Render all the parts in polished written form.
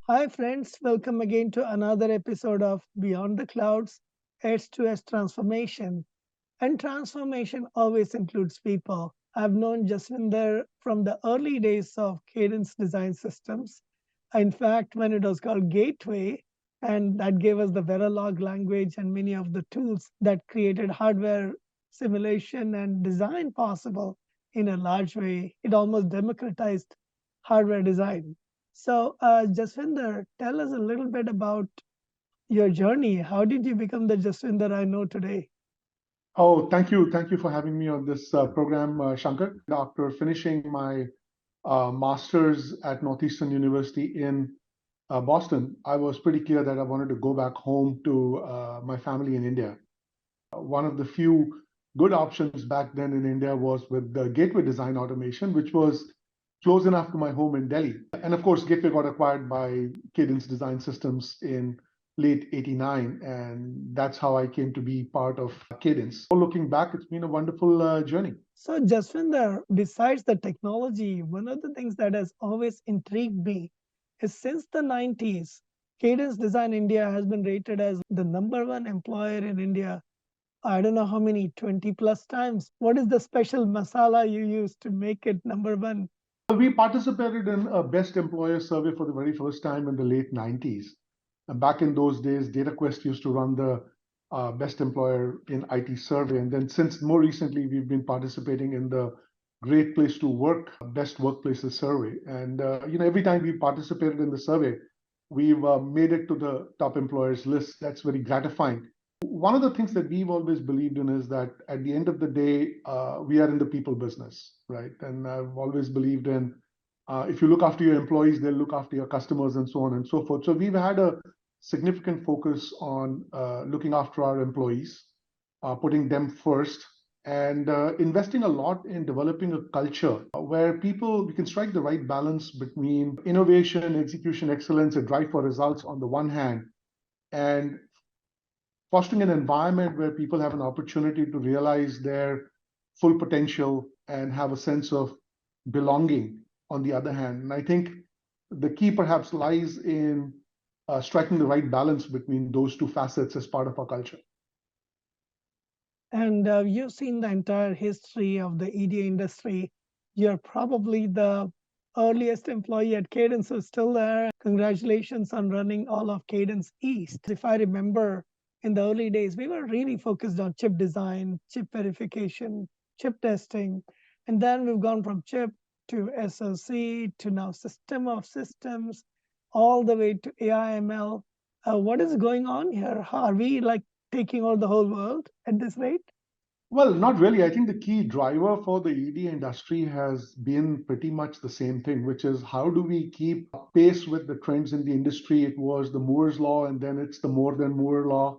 Hi, friends. Welcome again to another episode of Beyond the Clouds, Edge to Edge Transformation. And transformation always includes people. I've known Jaswinder from the early days of Cadence Design Systems. In fact, when it was called Gateway, and that gave us the Verilog language and many of the tools that created hardware simulation and design possible in a large way. It almost democratized hardware design. So, Jaswinder, tell us a little bit about your journey. How did you become the Jaswinder I know today? Oh, thank you. Thank you for having me on this program, Shankar. After finishing my master's at Northeastern University in Boston, I was pretty clear that I wanted to go back home to my family in India. One of the few good options back then in India was with the Gateway Design Automation, which was close enough to my home in Delhi. And of course, Gateway got acquired by Cadence Design Systems in late 89, and that's how I came to be part of Cadence. Looking back, it's been a wonderful journey. So, Jaswinder, besides the technology, one of the things that has always intrigued me is since the 90s, Cadence Design India has been rated as the number one employer in India. I don't know how many, 20 plus times. What is the special masala you use to make it number one? We participated in a best employer survey for the very first time in the late 90s. And back in those days, DataQuest used to run the best employer in IT survey. And then since more recently, we've been participating in the Great Place to Work Best Workplaces survey. And every time we participated in the survey, we've made it to the top employers list. That's very gratifying. One of the things that we've always believed in is that at the end of the day, we are in the people business, right? And I've always believed in if you look after your employees, they'll look after your customers and so on and so forth. So we've had a significant focus on looking after our employees, putting them first, and investing a lot in developing a culture where we can strike the right balance between innovation, execution, excellence, and drive for results on the one hand, and fostering an environment where people have an opportunity to realize their full potential and have a sense of belonging on the other hand. And I think the key perhaps lies in striking the right balance between those two facets as part of our culture. And you've seen the entire history of the EDA industry. You're probably the earliest employee at Cadence who's still there. Congratulations on running all of Cadence East. If I remember, in the early days, we were really focused on chip design, chip verification, chip testing. And then we've gone from chip to SoC to now system of systems, all the way to AI ML. What is going on here? Are we like taking over the whole world at this rate? Well, not really. I think the key driver for the ED industry has been pretty much the same thing, which is how do we keep pace with the trends in the industry? It was the Moore's law, and then it's the more than Moore law.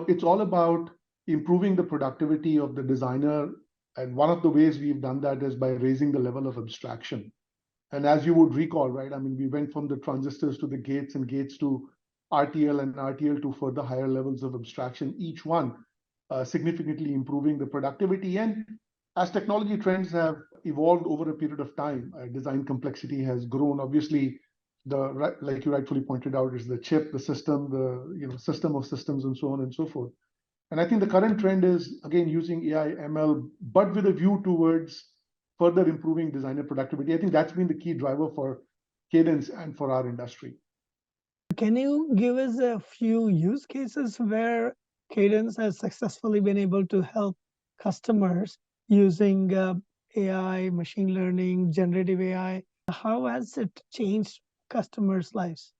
It's all about improving the productivity of the designer. And one of the ways we've done that is by raising the level of abstraction. And as you would recall, right, I mean, we went from the transistors to the gates and gates to RTL and RTL to further higher levels of abstraction, each one significantly improving the productivity. And as technology trends have evolved over a period of time, design complexity has grown. Obviously, like you rightfully pointed out, is the chip, the system, the system of systems, and so on and so forth. And I think the current trend is again using AI, ML, but with a view towards further improving designer productivity. I think that's been the key driver for Cadence and for our industry. Can you give us a few use cases where Cadence has successfully been able to help customers using AI, machine learning, generative AI? How has it changed customers' lives?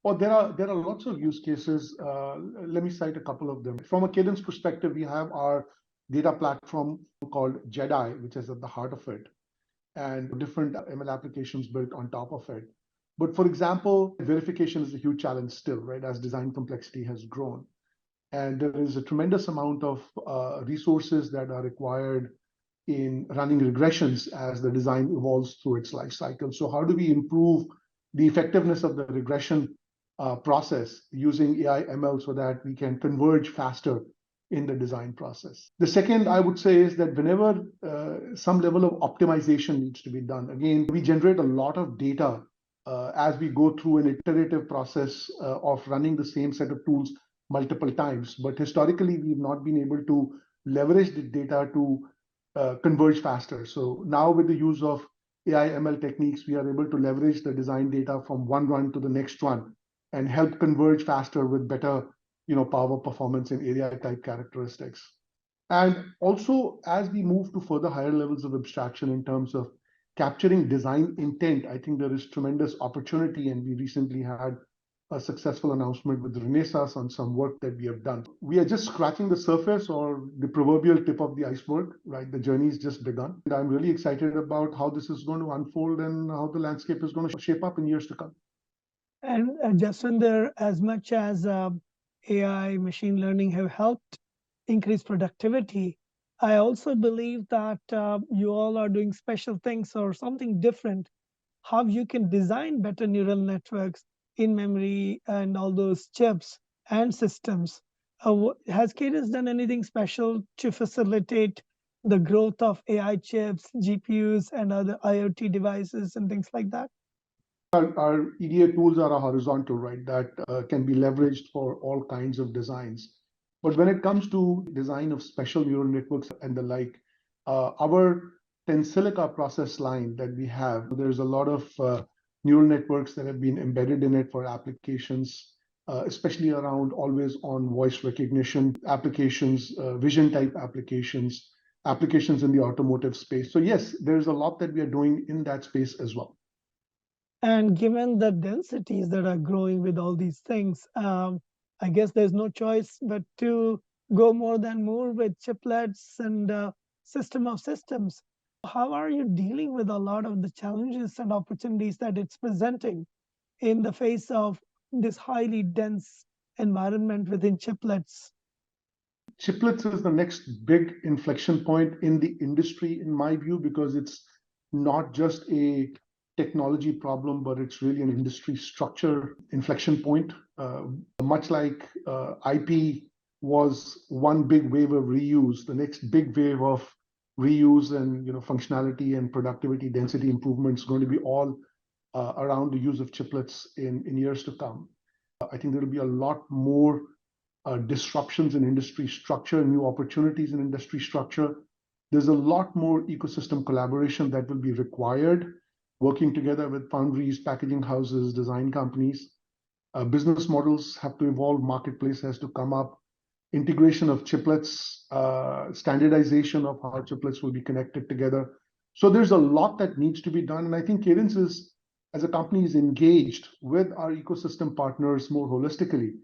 Well, there are lots of use cases. Let me cite a couple of them. From a Cadence perspective, we have our data platform called JedAI, which is at the heart of it, and different ML applications built on top of it. But for example, verification is a huge challenge still, right, as design complexity has grown. And there is a tremendous amount of resources that are required in running regressions as the design evolves through its life cycle. So how do we improve the effectiveness of the regression process using AI ML so that we can converge faster in the design process. The second I would say is that whenever some level of optimization needs to be done, again, we generate a lot of data as we go through an iterative process of running the same set of tools multiple times. But historically, we've not been able to leverage the data to converge faster. So now with the use of AI ML techniques, we are able to leverage the design data from one run to the next one and help converge faster with better power, performance, and area type characteristics. And also, as we move to further higher levels of abstraction in terms of capturing design intent, I think there is tremendous opportunity. And we recently had a successful announcement with Renaissance on some work that we have done. We are just scratching the surface or the proverbial tip of the iceberg, right? The journey's just begun. And I'm really excited about how this is going to unfold and how the landscape is going to shape up in years to come. And Jaswinder, as much as AI, machine learning have helped increase productivity, I also believe that you all are doing special things or something different. How you can design better neural networks in memory and all those chips and systems. Has Cadence done anything special to facilitate the growth of AI chips, GPUs, and other IoT devices and things like that? Our EDA tools are a horizontal, right, that can be leveraged for all kinds of designs. But when it comes to design of special neural networks and the like, our Tensilica process line that we have, there's a lot of neural networks that have been embedded in it for applications, especially around always on voice recognition applications, vision type applications, applications in the automotive space. So yes, there's a lot that we are doing in that space as well. And given the densities that are growing with all these things, I guess there's no choice but to go more than more with chiplets and system of systems. How are you dealing with a lot of the challenges and opportunities that it's presenting in the face of this highly dense environment within chiplets? Chiplets is the next big inflection point in the industry, in my view, because it's not just a technology problem, but it's really an industry structure inflection point. Much like IP was one big wave of reuse, the next big wave of reuse and functionality and productivity density improvements is going to be all around the use of chiplets in years to come. I think there will be a lot more disruptions in industry structure, new opportunities in industry structure. There's a lot more ecosystem collaboration that will be required, working together with foundries, packaging houses, design companies. Business models have to evolve, marketplace has to come up, integration of chiplets, standardization of how chiplets will be connected together. So there's a lot that needs to be done. And I think Cadence is, as a company, is engaged with our ecosystem partners more holistically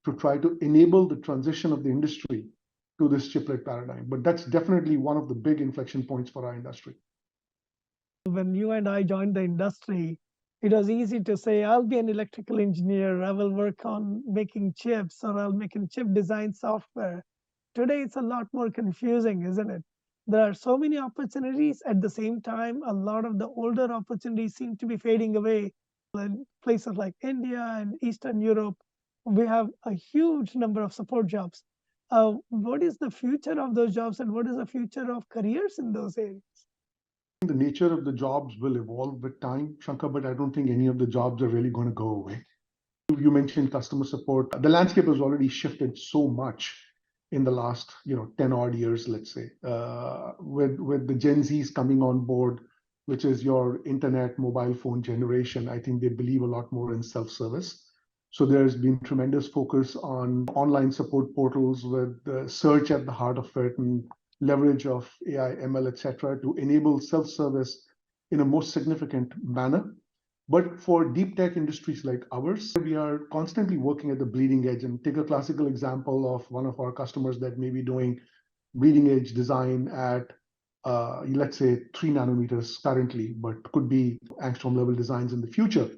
to try to enable the transition of the industry to this chiplet paradigm. But that's definitely one of the big inflection points for our industry. When you and I joined the industry, it was easy to say, I'll be an electrical engineer, I will work on making chips, or I'll make a chip design software. Today, it's a lot more confusing, isn't it? There are so many opportunities. At the same time, a lot of the older opportunities seem to be fading away. In places like India and Eastern Europe, we have a huge number of support jobs. What is the future of those jobs, and what is the future of careers in those areas? The nature of the jobs will evolve with time, Shankar, but I don't think any of the jobs are really going to go away. You mentioned customer support. The landscape has already shifted so much in the last 10 odd years, let's say, with the Gen Zs coming on board, which is your internet mobile phone generation. I think they believe a lot more in self-service. So there's been tremendous focus on online support portals with the search at the heart of it and leverage of AI, ML, etc., to enable self-service in a more significant manner. But for deep tech industries like ours, we are constantly working at the bleeding edge. And take a classical example of one of our customers that may be doing bleeding edge design at, let's say, 3 nanometers currently, but could be angstrom level designs in the future.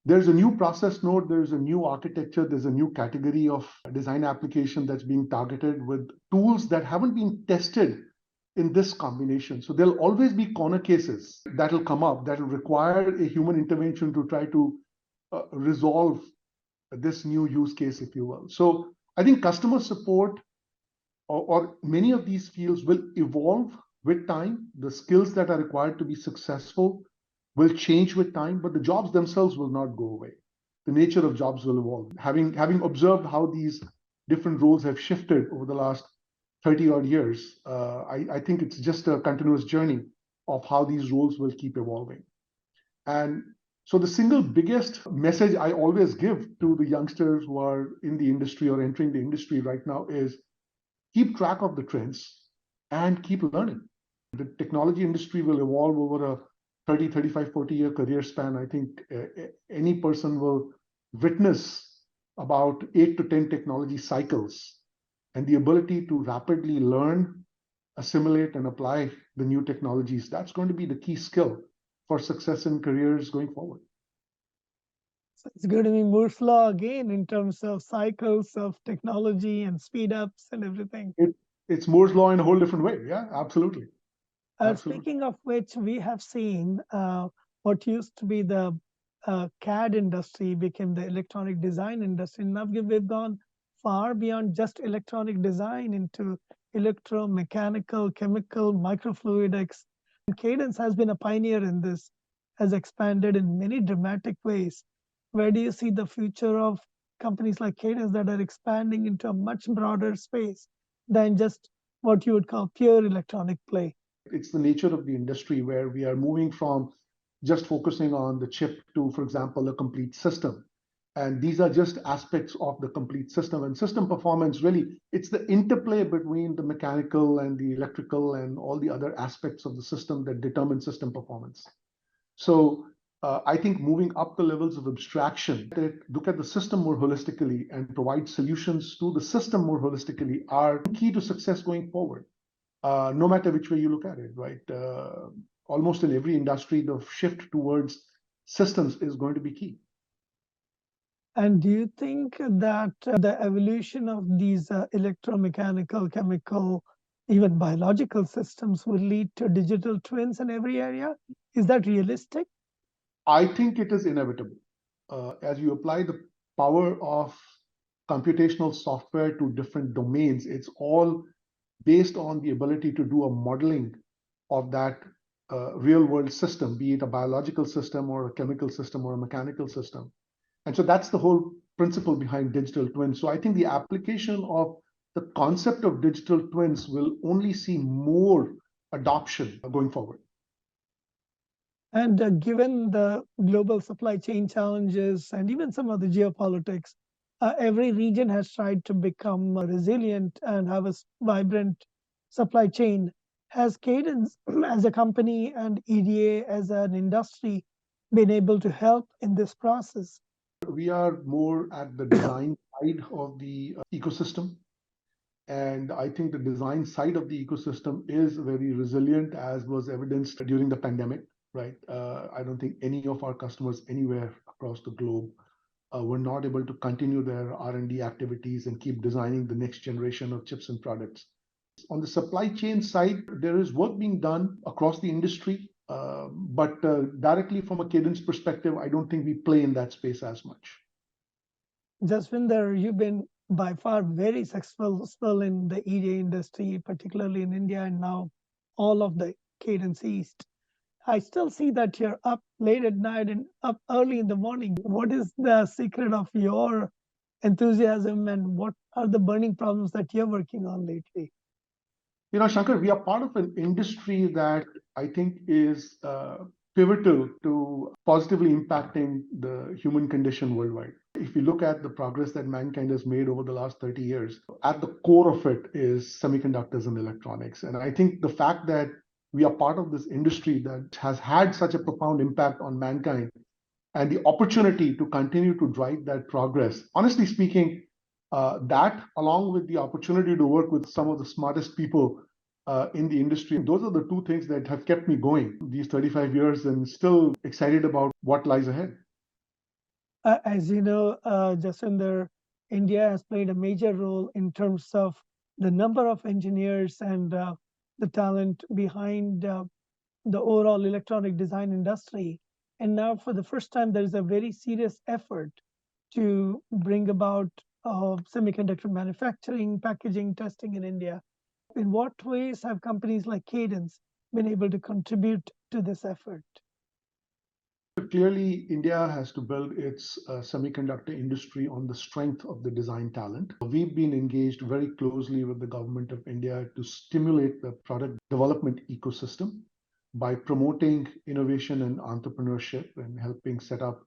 There's a new process node, there's a new architecture, there's a new category of design application that's being targeted with tools that haven't been tested in this combination. So there'll always be corner cases that'll come up that'll require a human intervention to try to resolve this new use case, if you will. So I think customer support or many of these fields will evolve with time. The skills that are required to be successful will change with time, but the jobs themselves will not go away. The nature of jobs will evolve. Having observed how these different roles have shifted over the last 30 odd years, I think it's just a continuous journey of how these roles will keep evolving. And so the single biggest message I always give to the youngsters who are in the industry or entering the industry right now is keep track of the trends and keep learning. The technology industry will evolve over a 30, 35, 40-year career span. I think any person will witness about 8 to 10 technology cycles, and the ability to rapidly learn, assimilate, and apply the new technologies. That's going to be the key skill for success in careers going forward. So it's going to be Moore's law again in terms of cycles of technology and speed ups and everything. It's Moore's law in a whole different way. Yeah, absolutely. Absolutely. Speaking of which, we have seen what used to be the CAD industry became the electronic design industry. Now we've gone far beyond just electronic design into electromechanical, chemical, microfluidics. And Cadence has been a pioneer in this, has expanded in many dramatic ways. Where do you see the future of companies like Cadence that are expanding into a much broader space than just what you would call pure electronic play? It's the nature of the industry where we are moving from just focusing on the chip to, for example, a complete system. And these are just aspects of the complete system. And system performance, really, it's the interplay between the mechanical and the electrical and all the other aspects of the system that determine system performance. So I think moving up the levels of abstraction, that look at the system more holistically and provide solutions to the system more holistically are key to success going forward. No matter which way you look at it, right? Almost in every industry, the shift towards systems is going to be key. And do you think that the evolution of these electromechanical, chemical, even biological systems will lead to digital twins in every area? Is that realistic? I think it is inevitable. As you apply the power of computational software to different domains, it's all based on the ability to do a modeling of that real world system, be it a biological system or a chemical system or a mechanical system. And so that's the whole principle behind digital twins. So I think the application of the concept of digital twins will only see more adoption going forward. And given the global supply chain challenges and even some of the geopolitics, every region has tried to become resilient and have a vibrant supply chain. Has Cadence as a company and EDA as an industry been able to help in this process? We are more at the design side of the ecosystem. And I think the design side of the ecosystem is very resilient, as was evidenced during the pandemic, right? I don't think any of our customers anywhere across the globe were not able to continue their R&D activities and keep designing the next generation of chips and products. On the supply chain side, there is work being done across the industry, but directly from a Cadence perspective, I don't think we play in that space as much. Jaswinder, you've been by far very successful in the EDA industry, particularly in India and now all of the Cadence East. I still see that you're up late at night and up early in the morning. What is the secret of your enthusiasm and what are the burning problems that you're working on lately? You know, Shankar, we are part of an industry that I think is pivotal to positively impacting the human condition worldwide. If you look at the progress that mankind has made over the last 30 years, at the core of it is semiconductors and electronics. And I think the fact that we are part of this industry that has had such a profound impact on mankind and the opportunity to continue to drive that progress, honestly speaking, that along with the opportunity to work with some of the smartest people in the industry, those are the two things that have kept me going these 35 years and still excited about what lies ahead. As you know, Jaswinder, India has played a major role in terms of the number of engineers and the talent behind the overall electronic design industry. And now, for the first time, there is a very serious effort to bring about of semiconductor manufacturing, packaging, testing in India. In what ways have companies like Cadence been able to contribute to this effort? Clearly, India has to build its semiconductor industry on the strength of the design talent. We've been engaged very closely with the government of India to stimulate the product development ecosystem by promoting innovation and entrepreneurship and helping set up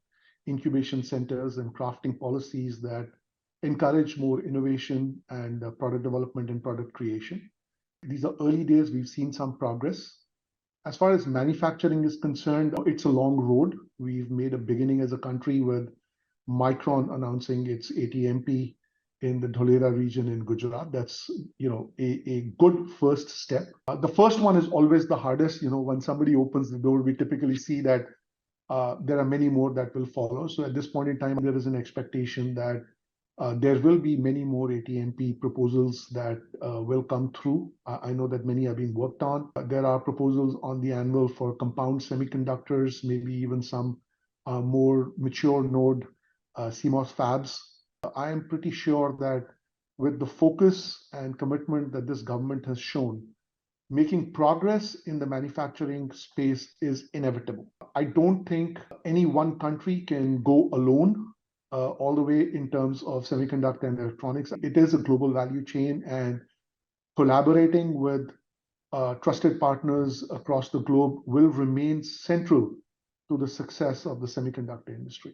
incubation centers and crafting policies that encourage more innovation and product development and product creation. These are early days. We've seen some progress. As far as manufacturing is concerned, it's a long road. We've made a beginning as a country with Micron announcing its ATMP in the Dholera region in Gujarat. That's a good first step. The first one is always the hardest. When somebody opens the door, we typically see that there are many more that will follow. So at this point in time, there is an expectation that there will be many more ATMP proposals that will come through. I know that many are being worked on. There are proposals on the anvil for compound semiconductors, maybe even some more mature node CMOS fabs. I am pretty sure that with the focus and commitment that this government has shown, making progress in the manufacturing space is inevitable. I don't think any one country can go alone all the way in terms of semiconductor and electronics. It is a global value chain, and collaborating with trusted partners across the globe will remain central to the success of the semiconductor industry.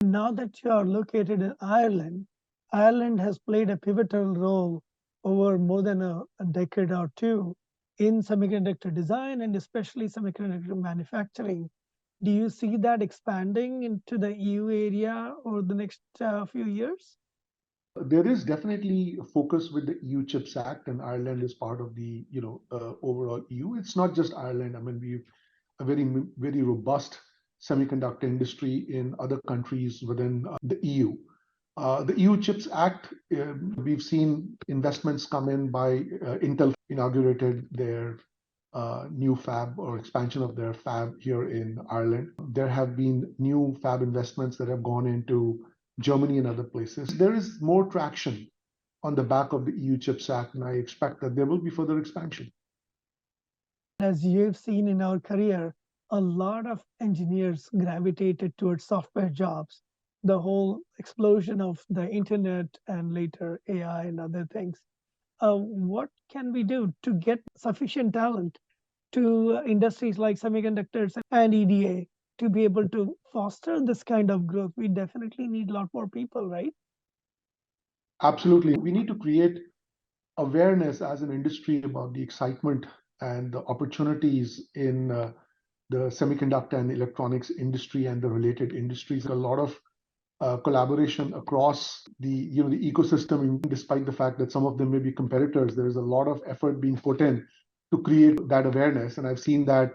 Now that you are located in Ireland, Ireland has played a pivotal role over more than a decade or two in semiconductor design and especially semiconductor manufacturing. Do you see that expanding into the EU area over the next few years? There is definitely a focus with the EU Chips Act, and Ireland is part of the overall EU. It's not just Ireland. I mean, we've a very robust semiconductor industry in other countries within the EU. The EU Chips Act, we've seen investments come in by Intel inaugurated their new fab or expansion of their fab here in Ireland. There have been new fab investments that have gone into Germany and other places. There is more traction on the back of the EU Chips Act, and I expect that there will be further expansion. As you've seen in our career, a lot of engineers gravitated towards software jobs. The whole explosion of the internet and later AI and other things. What can we do to get sufficient talent to industries like semiconductors and EDA to be able to foster this kind of growth? We definitely need a lot more people, right? Absolutely. We need to create awareness as an industry about the excitement and the opportunities in the semiconductor and electronics industry and the related industries. A lot of collaboration across the ecosystem, despite the fact that some of them may be competitors. There is a lot of effort being put in to create that awareness, and I've seen that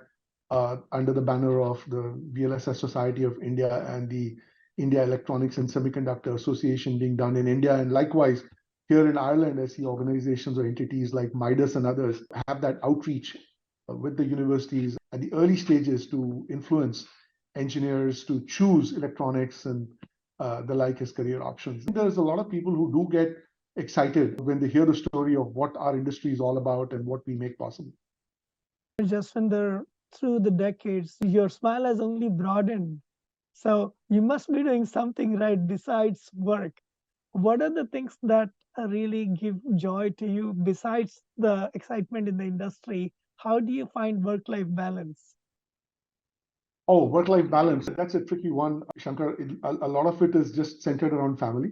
under the banner of the VLSS Society of India and the India Electronics and Semiconductor Association being done in India, and likewise here in Ireland, I see organizations or entities like Midas and others have that outreach with the universities at the early stages to influence engineers to choose electronics and the like as career options. There's a lot of people who do get excited when they hear the story of what our industry is all about and what we make possible. Jaswinder, through the decades, your smile has only broadened. So you must be doing something right besides work. What are the things that really give joy to you besides the excitement in the industry? How do you find work-life balance? Oh, work-life balance. That's a tricky one, Shankar. A lot of it is just centered around family.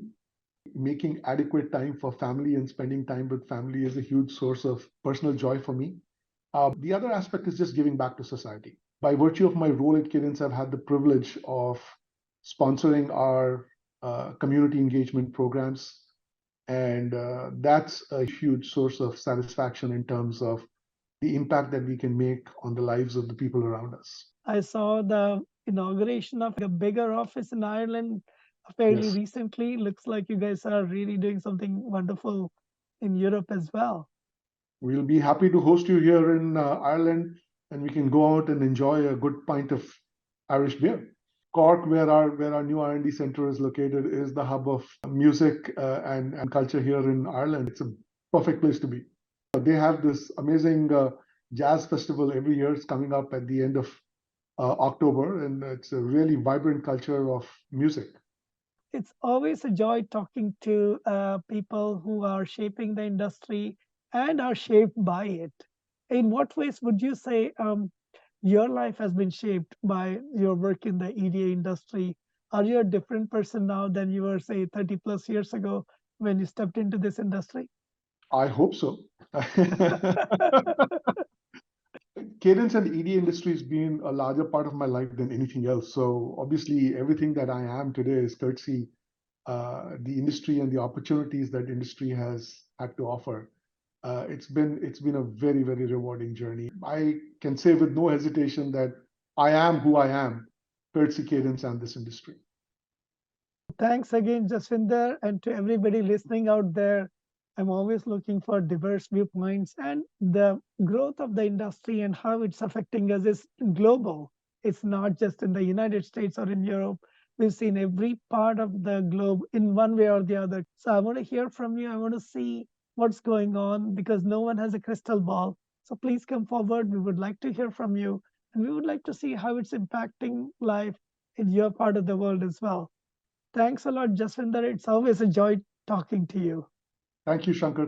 Making adequate time for family and spending time with family is a huge source of personal joy for me. The other aspect is just giving back to society. By virtue of my role at Cadence, I've had the privilege of sponsoring our community engagement programs. And that's a huge source of satisfaction in terms of the impact that we can make on the lives of the people around us. I saw the inauguration of a bigger office in Ireland fairly Yes, recently. Looks like you guys are really doing something wonderful in Europe as well. we'll be happy to host you here in Ireland, and we can go out and enjoy a good pint of Irish beer. Cork, where our new R&D center is located, is the hub of music and culture here in Ireland. It's a perfect place to be. They have this amazing jazz festival every year. It's coming up at the end of October, and it's a really vibrant culture of music. It's always a joy talking to people who are shaping the industry and are shaped by it. In what ways would you say your life has been shaped by your work in the EDA industry? Are you a different person now than you were, say, 30 plus years ago when you stepped into this industry? I hope so. Cadence and ED industry has been a larger part of my life than anything else. So obviously, everything that I am today is courtesy the industry and the opportunities that industry has had to offer. It's been a very rewarding journey. I can say with no hesitation that I am who I am, courtesy Cadence and this industry. Thanks again, Jaswinder, and to everybody listening out there. I'm always looking for diverse viewpoints, and the growth of the industry and how it's affecting us is global. It's not just in the United States or in Europe. We've seen every part of the globe in one way or the other. So I want to hear from you. I want to see what's going on because no one has a crystal ball. So please come forward. We would like to hear from you, and we would like to see how it's impacting life in your part of the world as well. Thanks a lot, Jaswinder. It's always a joy talking to you. Thank you, Shankar.